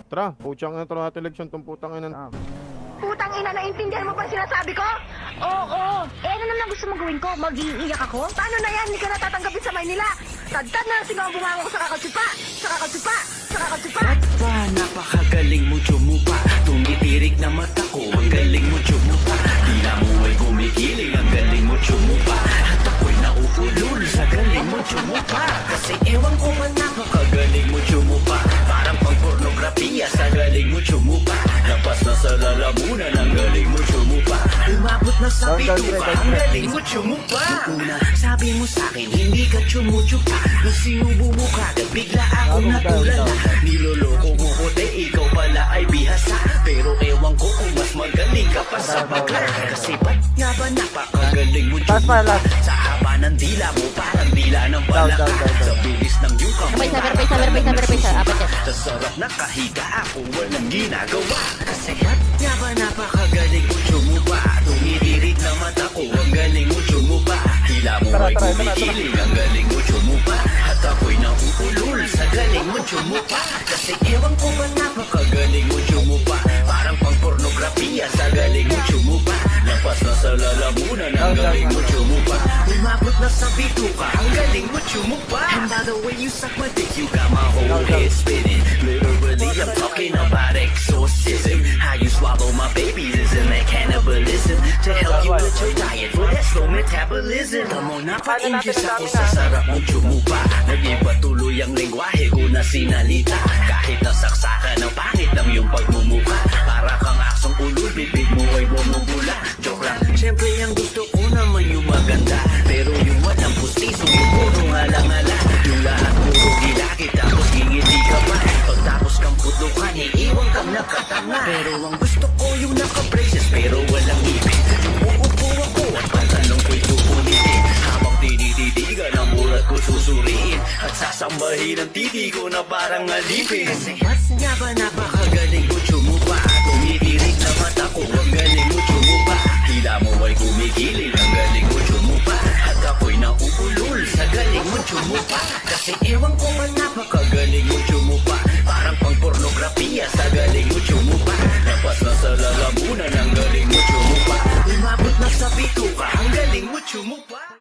Tara, putsang na tara natin leksyon tong putang ina. Putang ina, naintindihan mo ba sinasabi ko? Oo. Eh, ano naman ang gusto mong gawin ko? Mag-iiyak ako? Paano na yan? Hindi ka natatanggapin sa Maynila. Tadtad na lang ang bumango ko sa kakatsupa. Sa kakatsupa. Sa kakatsupa. Pa, napakagaling mo tsumupa. Tumitirik na mata ko, ang galing mo tsumupa. Tila mo ay kumikiling, ang galing mo tsumupa. At ako'y nauulol sa galing mo tsumupa. Kasi ewan ko man napakagaling mo tsumupa. Parang pang pornografiya sa galing mo tsumupa. Lapas na sa lalamunan, ang galing mo tsumupa. Umabot na sa bituka, ang galing mo tsumupa. Una, sabi mo sa'kin, hindi ka tsumutsupa. Nung sinubo mo kagad, bigla akong natulala. Niloloko mo ko, ikaw pala ay bihasa. Pero ewan ko kung mas magaling ka pa sa bagla. Kasi ba't nga ba napakagaling mo tsumupa? Sa haba ng dila mo, parang dila ng balaka. Sa bilis ng iyong kamay, sa sarap na kahiga ako, walang ginagawa. Kasi ba't nga ba napakagaling mo tsumupa? Tumitirik na mata ko, ang galing mo tsumupa. Hila mo ay kumikiling, ang galing mo tsumupa. At ako'y nauulol sa galing mo tsumupa. Kasi ewan ko ba napakagaling mo tsumupa. Parang pang pornografiya sa galing mo tsumupa. Lapas na sa lalamunan, ang galing mo tsumupa. Umabot na sa bituka, ang galing mo tsumupa. And by the way you suck my dick, you got my whole head spinning. Literally I'm talking about exorcism. How you swallow my babies isn't that cannibalism? To help you with your diet for that slow metabolism. Tamo napa-injust ako sa sarap mong tsumupa. Nag-iba tuloy ang lengwahe ko na sinalita. Kahit nasaksakan ng pangit ng iyong pagmumuka. Para kang aksong ulul, bibig mo ay bumubula. Joke lang, syempre ang gusto ko naman yung maganda. Pero yung walang pustiso, yung puro halang-hala. Yung lahat puro gilakit, tapos ngingiti ka pa. Pagtapos kang putukan, iiwan kang nakatanga. Pero ang gusto ko yung naka-braces, pero walang ipin. Yung uupo ako at pantalong ko'y pupunitin. Habang tinititigan ang murat ko susuriin. At sasambahin ang titi ko na parang alipin. Kasi ba't nga ba napakagaling mo tsumupa? Tumitirik na mata ko, ang galing mo tsumupa. Hila mo ay kumikiling, ang galing mo tsumupa. At ako'y nauulol sa galing mo tsumupa. Kasi ewan ko man napakagaling mo tsumupa. Parang pang pornografiya sa galing mo tsumupa.